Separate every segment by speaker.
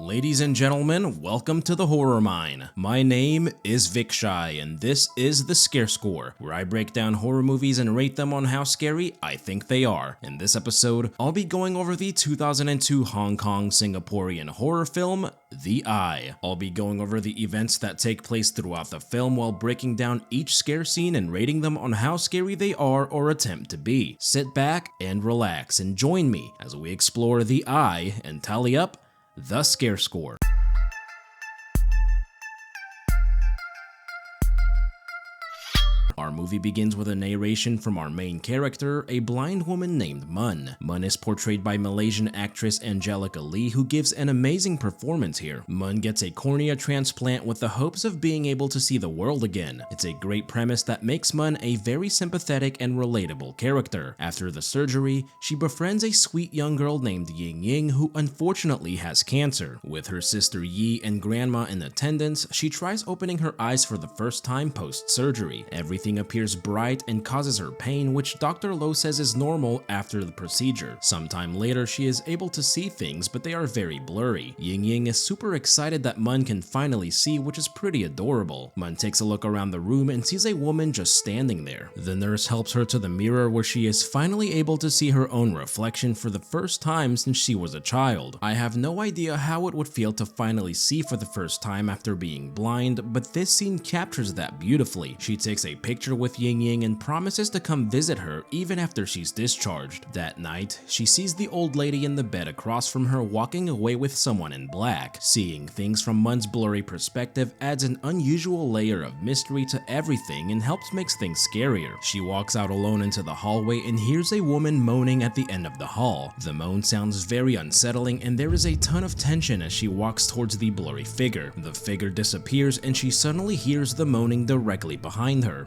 Speaker 1: Ladies and gentlemen, welcome to the Horror Mine. My name is Vikshai, and this is the Scare Score, where I break down horror movies and rate them on how scary I think they are. In this episode, I'll be going over the 2002 Hong Kong Singaporean horror film, The Eye. I'll be going over the events that take place throughout the film while breaking down each scare scene and rating them on how scary they are or attempt to be. Sit back and relax and join me as we explore The Eye and tally up the Scare Score. Our movie begins with a narration from our main character, a blind woman named Mun. Mun is portrayed by Malaysian actress Angelica Lee, who gives an amazing performance here. Mun gets a cornea transplant with the hopes of being able to see the world again. It's a great premise that makes Mun a very sympathetic and relatable character. After the surgery, she befriends a sweet young girl named Ying Ying, who unfortunately has cancer. With her sister Yi and grandma in attendance, she tries opening her eyes for the first time post-surgery. Everything appears bright and causes her pain, which Dr. Lo says is normal after the procedure. Sometime later, she is able to see things, but they are very blurry. Ying Ying is super excited that Mun can finally see, which is pretty adorable. Mun takes a look around the room and sees a woman just standing there. The nurse helps her to the mirror where she is finally able to see her own reflection for the first time since she was a child. I have no idea how it would feel to finally see for the first time after being blind, but this scene captures that beautifully. She takes a picture with Ying Ying and promises to come visit her even after she's discharged. That night, she sees the old lady in the bed across from her walking away with someone in black. Seeing things from Mun's blurry perspective adds an unusual layer of mystery to everything and helps make things scarier. She walks out alone into the hallway and hears a woman moaning at the end of the hall. The moan sounds very unsettling and there is a ton of tension as she walks towards the blurry figure. The figure disappears and she suddenly hears the moaning directly behind her.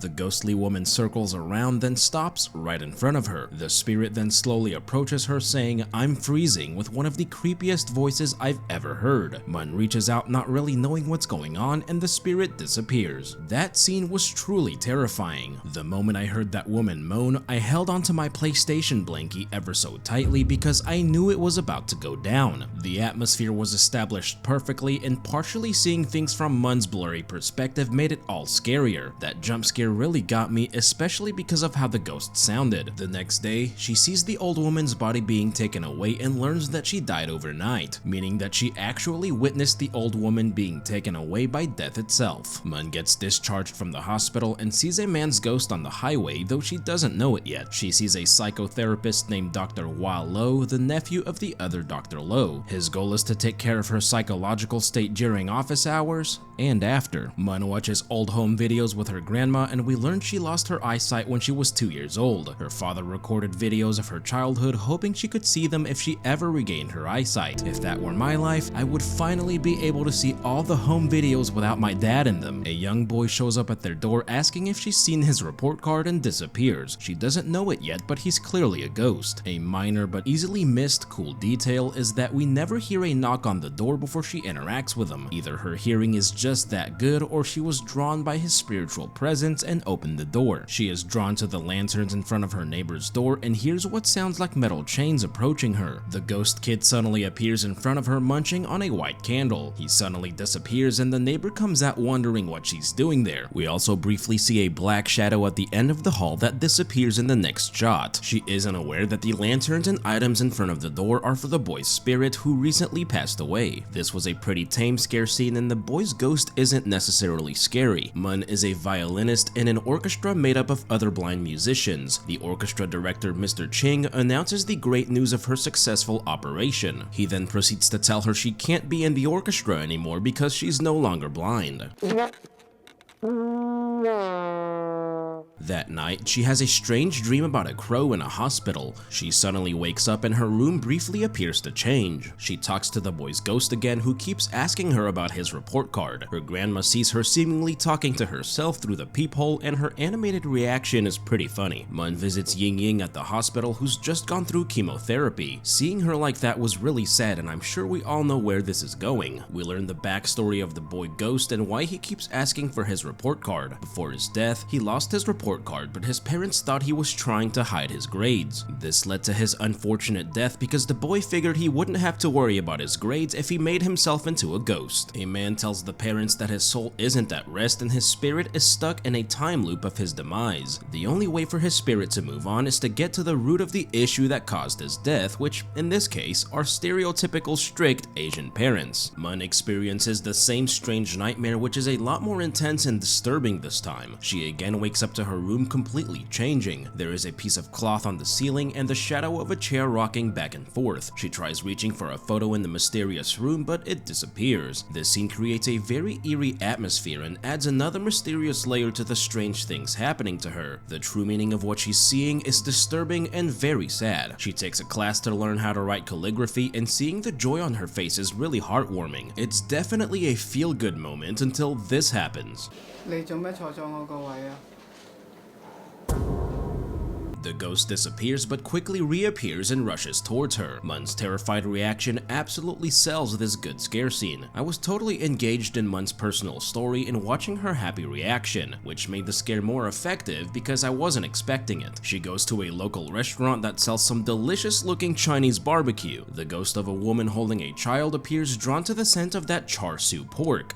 Speaker 1: The ghostly woman circles around, then stops right in front of her. The spirit then slowly approaches her, saying, "I'm freezing," with one of the creepiest voices I've ever heard. Mun reaches out, not really knowing what's going on, and the spirit disappears. That scene was truly terrifying. The moment I heard that woman moan, I held onto my PlayStation blankie ever so tightly because I knew it was about to go down. The atmosphere was established perfectly, and partially seeing things from Mun's blurry perspective made it all scarier. That jump scare really got me, especially because of how the ghost sounded. The next day, she sees the old woman's body being taken away and learns that she died overnight, meaning that she actually witnessed the old woman being taken away by death itself. Mun gets discharged from the hospital and sees a man's ghost on the highway, though she doesn't know it yet. She sees a psychotherapist named Dr. Hua Lo, the nephew of the other Dr. Lo. His goal is to take care of her psychological state during office hours and after. Mun watches old home videos with her grandma, and we learned she lost her eyesight when she was 2 years old. Her father recorded videos of her childhood, hoping she could see them if she ever regained her eyesight. If that were my life, I would finally be able to see all the home videos without my dad in them. A young boy shows up at their door asking if she's seen his report card and disappears. She doesn't know it yet, but he's clearly a ghost. A minor but easily missed cool detail is that we never hear a knock on the door before she interacts with him. Either her hearing is just that good, or she was drawn by his spiritual presence and opened the door. She is drawn to the lanterns in front of her neighbor's door and hears what sounds like metal chains approaching her. The ghost kid suddenly appears in front of her munching on a white candle. He suddenly disappears and the neighbor comes out wondering what she's doing there. We also briefly see a black shadow at the end of the hall that disappears in the next shot. She isn't aware that the lanterns and items in front of the door are for the boy's spirit who recently passed away. This was a pretty tame scare scene and the boy's ghost isn't necessarily scary. Mun is a violinist in an orchestra made up of other blind musicians. The orchestra director, Mr. Ching, announces the great news of her successful operation. He then proceeds to tell her she can't be in the orchestra anymore because she's no longer blind. That night, she has a strange dream about a crow in a hospital. She suddenly wakes up and her room briefly appears to change. She talks to the boy's ghost again, who keeps asking her about his report card. Her grandma sees her seemingly talking to herself through the peephole, and her animated reaction is pretty funny. Mun visits Ying Ying at the hospital, who's just gone through chemotherapy. Seeing her like that was really sad, and I'm sure we all know where this is going. We learn the backstory of the boy ghost and why he keeps asking for his report report card. Before his death, he lost his report card, but his parents thought he was trying to hide his grades. This led to his unfortunate death because the boy figured he wouldn't have to worry about his grades if he made himself into a ghost. A man tells the parents that his soul isn't at rest and his spirit is stuck in a time loop of his demise. The only way for his spirit to move on is to get to the root of the issue that caused his death, which in this case are stereotypical strict Asian parents. Mun experiences the same strange nightmare, which is a lot more intense and disturbing this time. She again wakes up to her room completely changing. There is a piece of cloth on the ceiling and the shadow of a chair rocking back and forth. She tries reaching for a photo in the mysterious room, but it disappears. This scene creates a very eerie atmosphere and adds another mysterious layer to the strange things happening to her. The true meaning of what she's seeing is disturbing and very sad. She takes a class to learn how to write calligraphy, and seeing the joy on her face is really heartwarming. It's definitely a feel-good moment until this happens. The ghost disappears but quickly reappears and rushes towards her. Mun's terrified reaction absolutely sells this good scare scene. I was totally engaged in Mun's personal story and watching her happy reaction, which made the scare more effective because I wasn't expecting it. She goes to a local restaurant that sells some delicious looking Chinese barbecue. The ghost of a woman holding a child appears, drawn to the scent of that char siu pork.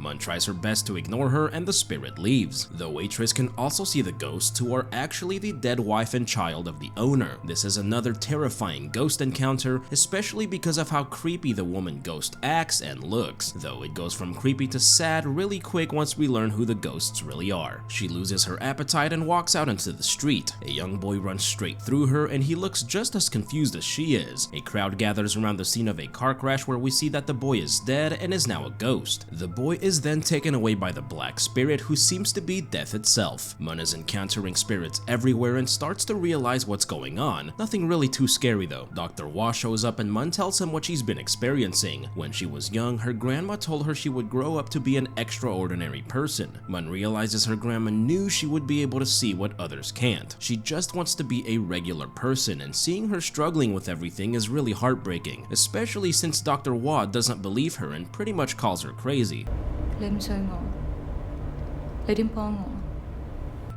Speaker 1: Mun tries her best to ignore her and the spirit leaves. The waitress can also see the ghosts, who are actually the dead wife and child of the owner. This is another terrifying ghost encounter, especially because of how creepy the woman ghost acts and looks, though it goes from creepy to sad really quick once we learn who the ghosts really are. She loses her appetite and walks out into the street. A young boy runs straight through her and he looks just as confused as she is. A crowd gathers around the scene of a car crash where we see that the boy is dead and is now a ghost. The boy is then taken away by the black spirit, who seems to be death itself. Mun is encountering spirits everywhere and starts to realize what's going on. Nothing really too scary though. Dr. Wah shows up and Mun tells him what she's been experiencing. When she was young, her grandma told her she would grow up to be an extraordinary person. Mun realizes her grandma knew she would be able to see what others can't. She just wants to be a regular person, and seeing her struggling with everything is really heartbreaking, especially since Dr. Wah doesn't believe her and pretty much calls her crazy.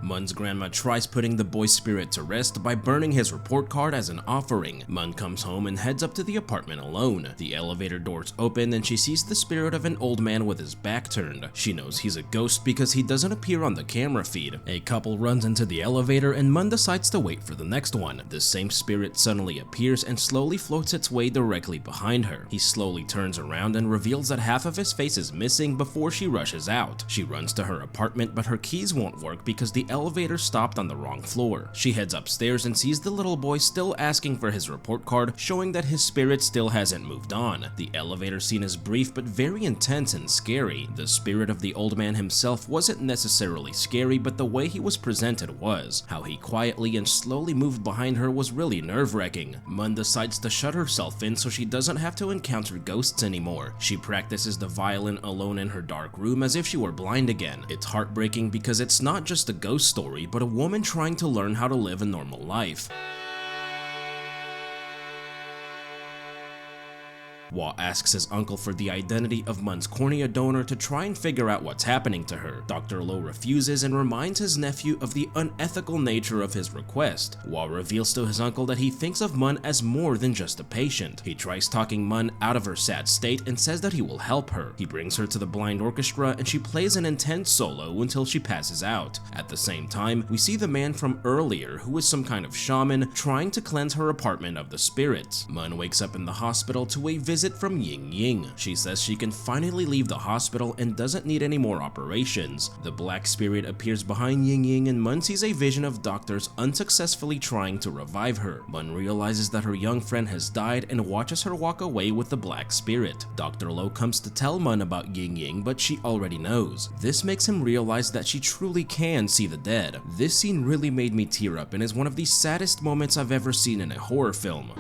Speaker 1: Mun's grandma tries putting the boy's spirit to rest by burning his report card as an offering. Mun comes home and heads up to the apartment alone. The elevator doors open and she sees the spirit of an old man with his back turned. She knows he's a ghost because he doesn't appear on the camera feed. A couple runs into the elevator and Mun decides to wait for the next one. The same spirit suddenly appears and slowly floats its way directly behind her. He slowly turns around and reveals that half of his face is missing before she rushes out. She runs to her apartment, but her keys won't work because the elevator stopped on the wrong floor. She heads upstairs and sees the little boy still asking for his report card, showing that his spirit still hasn't moved on. The elevator scene is brief but very intense and scary. The spirit of the old man himself wasn't necessarily scary, but the way he was presented was. How he quietly and slowly moved behind her was really nerve-wracking. Mun decides to shut herself in so she doesn't have to encounter ghosts anymore. She practices the violin alone in her dark room as if she were blind again. It's heartbreaking because it's not just a ghost story, but a woman trying to learn how to live a normal life. Wah asks his uncle for the identity of Mun's cornea donor to try and figure out what's happening to her. Dr. Lo refuses and reminds his nephew of the unethical nature of his request. Wah reveals to his uncle that he thinks of Mun as more than just a patient. He tries talking Mun out of her sad state and says that he will help her. He brings her to the blind orchestra and she plays an intense solo until she passes out. At the same time, we see the man from earlier, who is some kind of shaman, trying to cleanse her apartment of the spirits. Mun wakes up in the hospital to a visit from Ying Ying. She says she can finally leave the hospital and doesn't need any more operations. The black spirit appears behind Ying Ying and Mun sees a vision of doctors unsuccessfully trying to revive her. Mun realizes that her young friend has died and watches her walk away with the black spirit. Dr. Lo comes to tell Mun about Ying Ying, but she already knows. This makes him realize that she truly can see the dead. This scene really made me tear up and is one of the saddest moments I've ever seen in a horror film.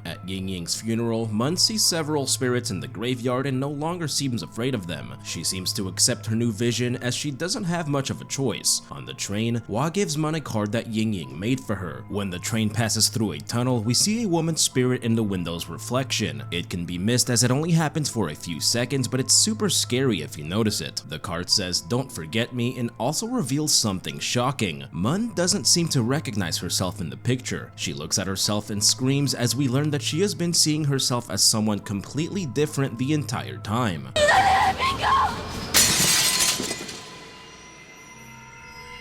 Speaker 1: At At Ying Ying's funeral, Mun sees several spirits in the graveyard and no longer seems afraid of them. She seems to accept her new vision as she doesn't have much of a choice. On the train, Hua gives Mun a card that Ying Ying made for her. When the train passes through a tunnel, we see a woman's spirit in the window's reflection. It can be missed as it only happens for a few seconds, but it's super scary if you notice it. The card says, "Don't forget me," and also reveals something shocking. Mun doesn't seem to recognize herself in the picture. She looks at herself and screams as we learn that she has been seeing herself as someone completely different the entire time.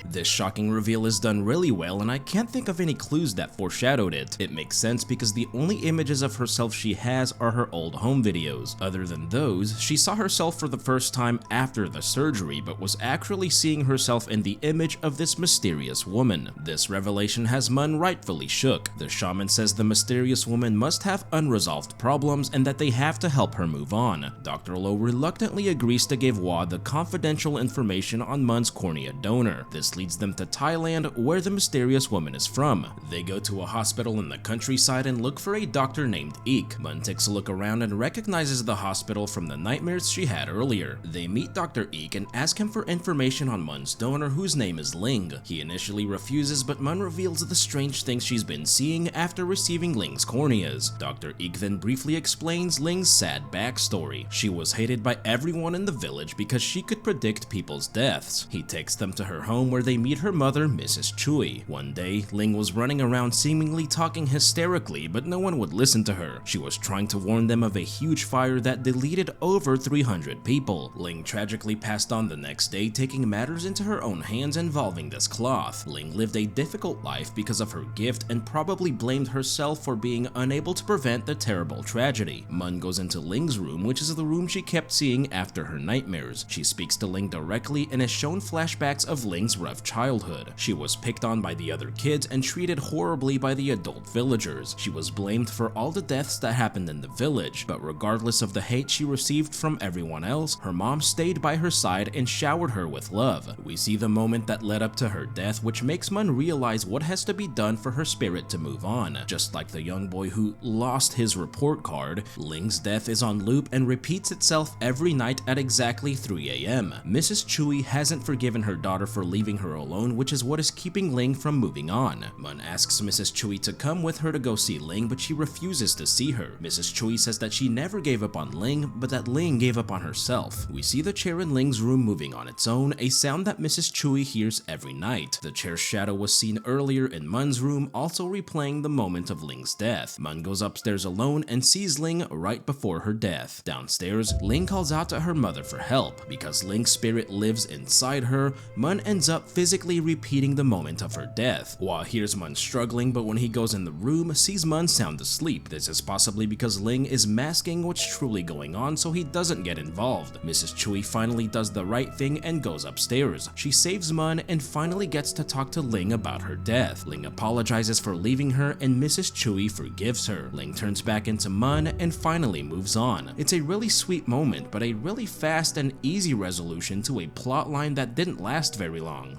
Speaker 1: This shocking reveal is done really well, and I can't think of any clues that foreshadowed it. It makes sense because the only images of herself she has are her old home videos. Other than those, she saw herself for the first time after the surgery, but was actually seeing herself in the image of this mysterious woman. This revelation has Mun rightfully shook. The shaman says the mysterious woman must have unresolved problems and that they have to help her move on. Dr. Lo reluctantly agrees to give Hua the confidential information on Mun's cornea donor. This leads them to Thailand, where the mysterious woman is from. They go to a hospital in the countryside and look for a doctor named Eek. Mun takes a look around and recognizes the hospital from the nightmares she had earlier. They meet Dr. Eek and ask him for information on Mun's donor, whose name is Ling. He initially refuses, but Mun reveals the strange things she's been seeing after receiving Ling's corneas. Dr. Eek then briefly explains Ling's sad backstory. She was hated by everyone in the village because she could predict people's deaths. He takes them to her home where they meet her mother, Mrs. Chui. One day, Ling was running around seemingly talking hysterically, but no one would listen to her. She was trying to warn them of a huge fire that deleted over 300 people. Ling tragically passed on the next day, taking matters into her own hands involving this cloth. Ling lived a difficult life because of her gift and probably blamed herself for being unable to prevent the terrible tragedy. Mun goes into Ling's room, which is the room she kept seeing after her nightmares. She speaks to Ling directly and is shown flashbacks of Ling's rough childhood. She was picked on by the other kids and treated horribly by the adult villagers. She was blamed for all the deaths that happened in the village, but regardless of the hate she received from everyone else, her mom stayed by her side and showered her with love. We see the moment that led up to her death, which makes Mun realize what has to be done for her spirit to move on. Just like the young boy who lost his report card, Ling's death is on loop and repeats itself every night at exactly 3 a.m. Mrs. Chui hasn't forgiven her daughter for leaving her alone, which is what is keeping Ling from moving on. Mun asks Mrs. Chui to come with her to go see Ling, but she refuses to see her. Mrs. Chui says that she never gave up on Ling, but that Ling gave up on herself. We see the chair in Ling's room moving on its own, a sound that Mrs. Chui hears every night. The chair's shadow was seen earlier in Mun's room, also replaying the moment of Ling's death. Mun goes upstairs alone and sees Ling right before her death. Downstairs, Ling calls out to her mother for help. Because Ling's spirit lives inside her, Mun ends up physically repeating the moment of her death. Hua hears Mun struggling, but when he goes in the room, sees Mun sound asleep. This is possibly because Ling is masking what's truly going on so he doesn't get involved. Mrs. Chui finally does the right thing and goes upstairs. She saves Mun and finally gets to talk to Ling about her death. Ling apologizes for leaving her and Mrs. Chui forgives her. Ling turns back into Mun and finally moves on. It's a really sweet moment, but a really fast and easy resolution to a plotline that didn't last very long.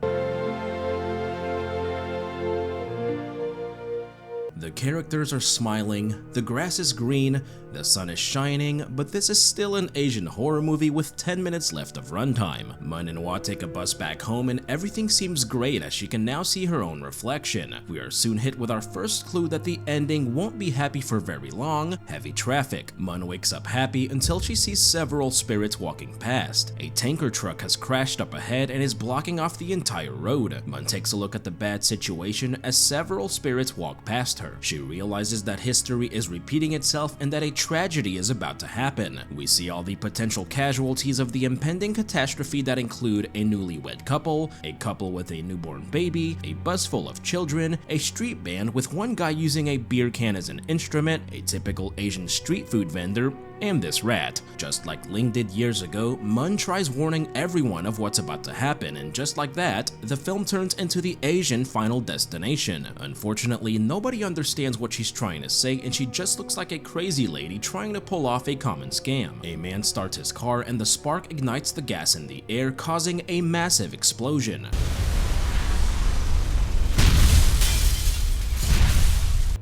Speaker 1: The characters are smiling, the grass is green, the sun is shining, but this is still an Asian horror movie with 10 minutes left of runtime. Mun and Hua take a bus back home and everything seems great as she can now see her own reflection. We are soon hit with our first clue that the ending won't be happy for very long: heavy traffic. Mun wakes up happy until she sees several spirits walking past. A tanker truck has crashed up ahead and is blocking off the entire road. Mun takes a look at the bad situation as several spirits walk past her. She realizes that history is repeating itself and that a tragedy is about to happen. We see all the potential casualties of the impending catastrophe that include a newlywed couple, a couple with a newborn baby, a bus full of children, a street band with one guy using a beer can as an instrument, a typical Asian street food vendor, and this rat. Just like Ling did years ago, Mun tries warning everyone of what's about to happen, and just like that, the film turns into the Asian Final Destination. Unfortunately, nobody understands what she's trying to say, and she just looks like a crazy lady trying to pull off a common scam. A man starts his car and the spark ignites the gas in the air, causing a massive explosion.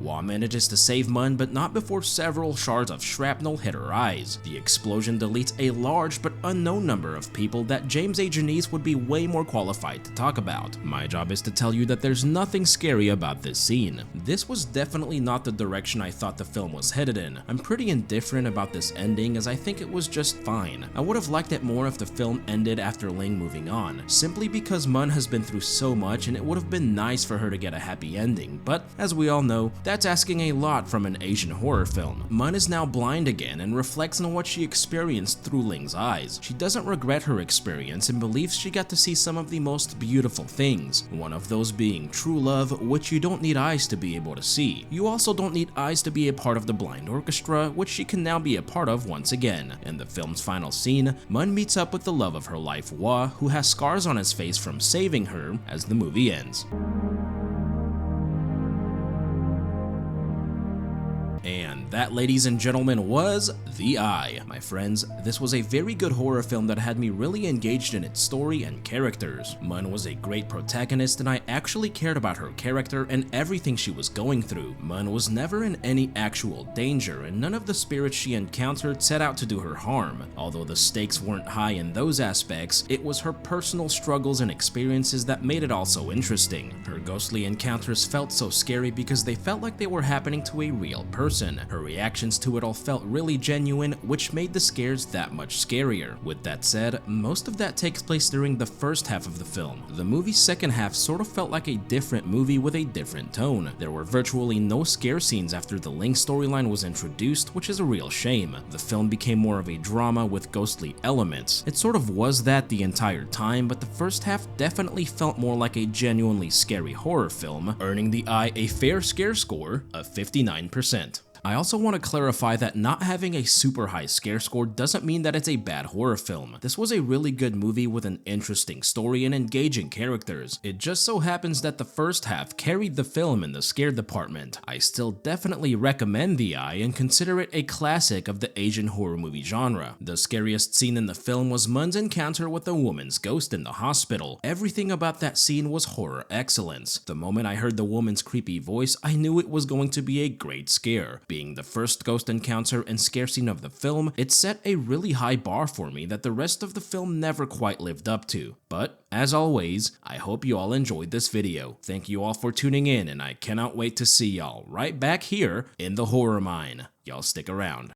Speaker 1: Hua manages to save Mun, but not before several shards of shrapnel hit her eyes. The explosion deletes a large but unknown number of people that James A. Janice would be way more qualified to talk about. My job is to tell you that there's nothing scary about this scene. This was definitely not the direction I thought the film was headed in. I'm pretty indifferent about this ending as I think it was just fine. I would have liked it more if the film ended after Ling moving on, simply because Mun has been through so much and it would have been nice for her to get a happy ending, but as we all know, that's asking a lot from an Asian horror film. Mun is now blind again and reflects on what she experienced through Ling's eyes. She doesn't regret her experience and believes she got to see some of the most beautiful things, one of those being true love, which you don't need eyes to be able to see. You also don't need eyes to be a part of the blind orchestra, which she can now be a part of once again. In the film's final scene, Mun meets up with the love of her life, Hua, who has scars on his face from saving her as the movie ends. And that, ladies and gentlemen, was The Eye. My friends, this was a very good horror film that had me really engaged in its story and characters. Mun was a great protagonist and I actually cared about her character and everything she was going through. Mun was never in any actual danger and none of the spirits she encountered set out to do her harm. Although the stakes weren't high in those aspects, it was her personal struggles and experiences that made it all so interesting. Her ghostly encounters felt so scary because they felt like they were happening to a real person. Her reactions to it all felt really genuine, which made the scares that much scarier. With that said, most of that takes place during the first half of the film. The movie's second half sort of felt like a different movie with a different tone. There were virtually no scare scenes after the Ling storyline was introduced, which is a real shame. The film became more of a drama with ghostly elements. It sort of was that the entire time, but the first half definitely felt more like a genuinely scary horror film, earning The Eye a fair scare score of 59%. I also want to clarify that not having a super high scare score doesn't mean that it's a bad horror film. This was a really good movie with an interesting story and engaging characters. It just so happens that the first half carried the film in the scare department. I still definitely recommend The Eye and consider it a classic of the Asian horror movie genre. The scariest scene in the film was Mun's encounter with a woman's ghost in the hospital. Everything about that scene was horror excellence. The moment I heard the woman's creepy voice, I knew it was going to be a great scare. Being the first ghost encounter and scare scene of the film, it set a really high bar for me that the rest of the film never quite lived up to. But, as always, I hope you all enjoyed this video. Thank you all for tuning in and I cannot wait to see y'all right back here in the horror mine. Y'all stick around.